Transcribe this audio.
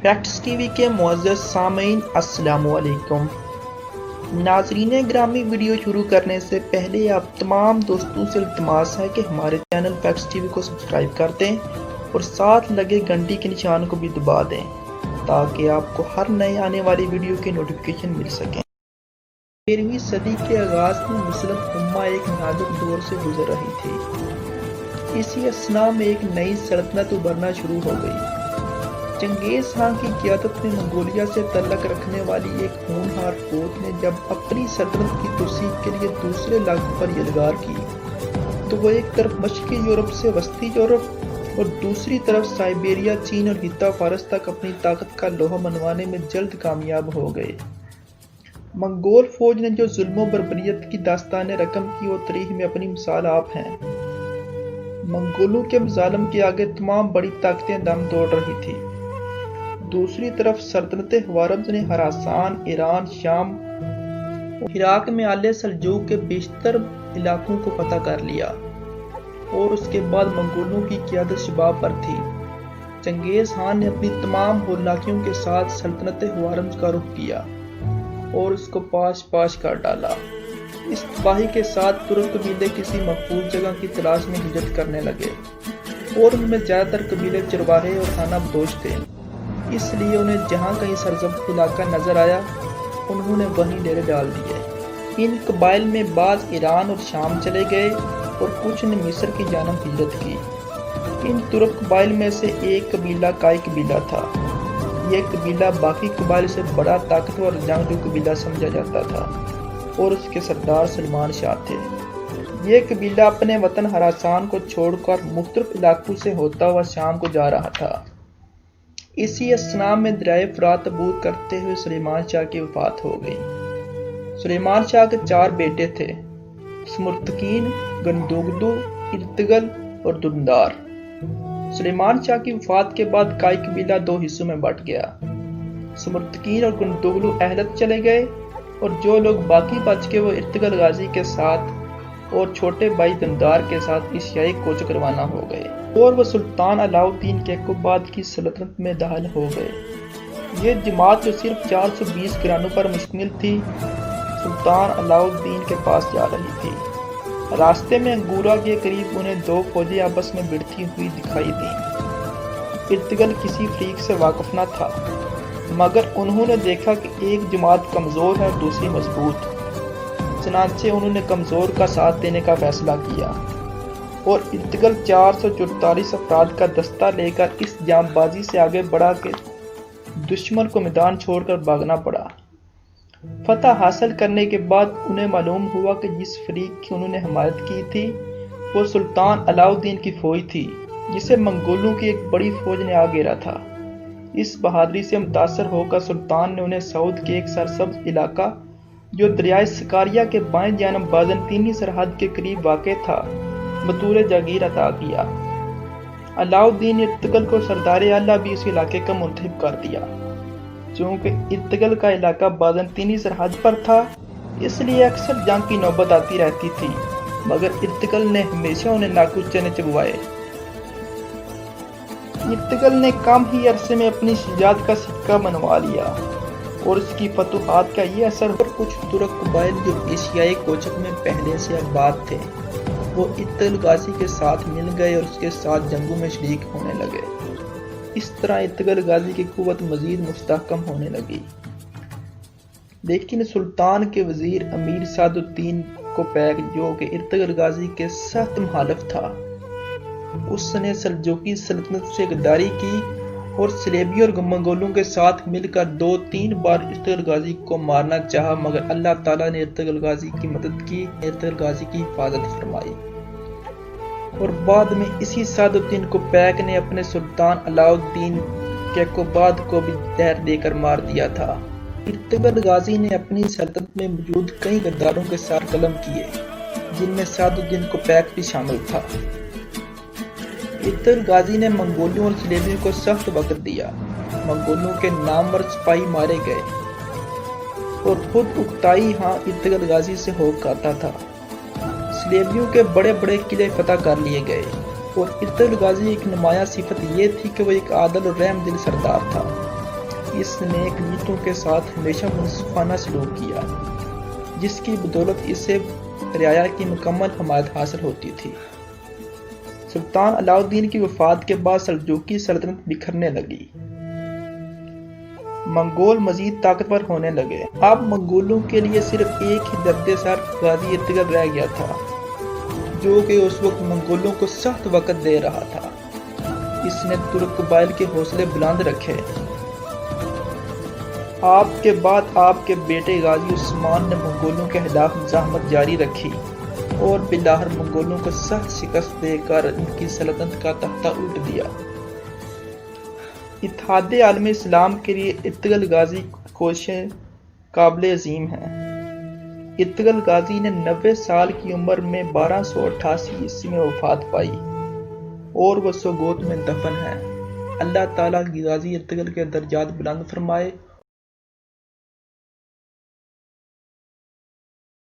Facts T V کے معزز سامعین السلام علیکم۔ ناظرین گرامی، ویڈیو شروع کرنے سے پہلے آپ تمام دوستوں سے التماس ہے کہ ہمارے چینل فیکٹس ٹی وی کو سبسکرائب کر دیں اور ساتھ لگے گھنٹی کے نشان کو بھی دبا دیں تاکہ آپ کو ہر نئے آنے والی ویڈیو کی نوٹیفیکیشن مل سکیں۔ 13ویں صدی کے آغاز میں مسلم امہ ایک نازک دور سے گزر رہی تھی۔ اسی اثناء میں ایک نئی سلطنت ابھرنا شروع ہو گئی۔ چنگیز خان کی قیادت میں منگولیا سے تعلق رکھنے والی ایک ہونہار فوج نے جب اپنی سلطنت کی توسیع کے لیے دوسرے علاقوں پر یلغار کی تو وہ ایک طرف مشرقی یورپ سے وسطی یورپ اور دوسری طرف سائبیریا، چین اور خطہ فارس تک اپنی طاقت کا لوہا منوانے میں جلد کامیاب ہو گئے۔ منگول فوج نے جو ظلم و بربریت کی داستان رقم کی وہ تاریخ میں اپنی مثال آپ ہیں۔ منگولوں کے مظالم کے آگے تمام بڑی طاقتیں دم توڑ رہی تھی۔ دوسری طرف سلطنت خوارزم نے خراسان، ایران، شام اور عراق میں آل سلجوق کے بیشتر علاقوں کو فتح کر لیا اور اس کے بعد منگولوں کی قیادت شباب پر تھی۔ چنگیز خان نے اپنی تمام ہولاکیوں کے ساتھ سلطنت خوارزم کا رخ کیا اور اس کو پاش کر ڈالا۔ اس تباہی کے ساتھ ترک قبیلے کسی محفوظ جگہ کی تلاش میں ہجرت کرنے لگے اور ان میں زیادہ تر قبیلے چرواہے اور خانہ بدوش تھے، اس لیے انہیں جہاں کہیں سرزب علاقہ نظر آیا انہوں نے وہیں ڈیرے ڈال دیے۔ ان قبائل میں بعض ایران اور شام چلے گئے اور کچھ نے مصر کی جانب ہجرت کی۔ ان ترک قبائل میں سے ایک قبیلہ کائی قبیلہ تھا۔ یہ قبیلہ باقی قبائل سے بڑا طاقتور جنگجو قبیلہ سمجھا جاتا تھا اور اس کے سردار سلمان شاہ تھے۔ یہ قبیلہ اپنے وطن خراسان کو چھوڑ کر مختلف علاقوں سے ہوتا ہوا شام کو جا رہا تھا۔ اسی اثناء میں دریائے فرات عبور کرتے ہوئے سلیمان شاہ کی وفات ہو گئی۔ سلیمان شاہ کے 4 بیٹے تھے: سمرتکین، گندوگدو، ارتگل اور دندار۔ سلیمان شاہ کی وفات کے بعد کائی قبیلہ 2 حصوں میں بٹ گیا۔ سمرتکین اور گندوگلو اہلت چلے گئے اور جو لوگ باقی بچ گئے وہ ارتگل غازی کے ساتھ اور چھوٹے بھائی دندار کے ساتھ ایشیائی کوچ روانہ ہو گئے اور وہ سلطان علاؤ الدین کیقوباد کی سلطنت میں داخل ہو گئے۔ یہ جماعت جو صرف 420 گھرانوں پر مشتمل تھی سلطان علاؤ الدین کے پاس جا رہی تھی۔ راستے میں انگورا کے قریب انہیں 2 فوجیں آپس میں بھڑتی ہوئی دکھائی دیں۔ ارتگل کسی فریق سے واقف نہ تھا مگر انہوں نے دیکھا کہ ایک جماعت کمزور ہے اور دوسری مضبوط، چنانچہ انہوں نے کمزور کا ساتھ دینے کا فیصلہ کیا اور ارتگل 444 افراد کا دستہ لے کر اس جام بازی سے آگے بڑھا کہ دشمن کو میدان چھوڑ کر بھاگنا پڑا۔ فتح حاصل کرنے کے بعد انہیں معلوم ہوا کہ جس فریق کی انہوں نے حمایت کی تھی وہ سلطان علاؤ الدین کی فوج تھی جسے منگولوں کی ایک بڑی فوج نے آ گھیرا تھا۔ اس بہادری سے متاثر ہو کر سلطان نے انہیں سعود کے ایک سرسبز علاقہ جو دریائے سکاریا کے بائیں جانب بازنطینی سرحد کے قریب واقع تھا بطور جاگیر عطا کیا۔ علاؤ الدین ارتگل کو سردار اعلیٰ بھی اس علاقے کا منتخب کر دیا۔ چونکہ ارتگل کا علاقہ بازنطینی سرحد پر تھا اس لیے اکثر جنگ کی نوبت آتی رہتی تھی مگر ارتگل نے ہمیشہ انہیں ناکوچ چنے چبوائے۔ ارتگل نے کم ہی عرصے میں اپنی شجاعت کا سکہ منوا لیا اور اس کی فتوحات کا یہ اثر اور کچھ ترک قبائل جو ایشیائی کوچک میں پہلے سے آباد تھے وہ ارتگل غازی کے ساتھ مل گئے اور اس کے ساتھ جنگوں میں شریک ہونے لگے۔ اس طرح ارتگل غازی کی قوت مزید مستحکم ہونے لگی۔ لیکن سلطان کے وزیر امیر سعد الدین کوپیک جو کہ ارتگل غازی کے سخت مخالف تھا اس نے سلجوقی سلطنت سے غداری کی اور صلیبیوں اور منگولوں کے ساتھ مل کر 2-3 بار ارتگل غازی کو مارنا چاہا مگر اللہ تعالیٰ نے ارتگل غازی کی مدد کی، ارتگل غازی کی حفاظت فرمائی اور بعد میں اسی سعد الدین کوپیک نے اپنے سلطان علاؤ الدین کیقوباد کو بھی زہر دے کر مار دیا تھا۔ ارتگل غازی نے اپنی سلطنت میں موجود کئی غداروں کے ساتھ قلم کیے جن میں سعد الدین کوپیک بھی شامل تھا۔ ارتگل غازی نے منگولوں اور صلیبیوں کو سخت وقت دیا۔ منگولوں کے نامور سپاہی مارے گئے اور خود اکتائی ہاں ارتگل غازی سے ہو کاتا تھا۔ صلیبیوں کے بڑے بڑے قلعے فتح کر لیے گئے اور ارتگل غازی ایک نمایاں صفت یہ تھی کہ وہ ایک عادل اور رحم دل سردار تھا۔ اس نیک نیتوں کے ساتھ ہمیشہ منصفانہ سلوک کیا، جس کی بدولت اسے رعایا کی مکمل حمایت حاصل ہوتی تھی۔ سلطان علاء الدین کی وفات کے بعد سلجوقی سلطنت بکھرنے لگی۔ منگول مزید طاقتور ہونے لگے۔ اب منگولوں کے لیے صرف ایک ہی درد سر غازی ارطغرل رہ گیا تھا، جو کہ اس وقت منگولوں کو سخت وقت دے رہا تھا۔ اس نے ترک قبائل کے حوصلے بلند رکھے۔ آپ کے بعد آپ کے بیٹے غازی عثمان نے منگولوں کے خلاف مزاحمت جاری رکھی اور بالآخر منگولوں کو سخت شکست دے کر ان کی سلطنت کا تختہ الٹ دیا۔ اتحاد عالم اسلام کے لیے ارطغرل غازی کوششیں قابل عظیم ہیں۔ ارطغرل غازی نے 90 سال کی عمر میں 1288 عیسوی میں وفات پائی اور وہ سوگوت میں دفن ہے۔ اللہ تعالیٰ غازی ارطغرل کے درجات بلند فرمائے۔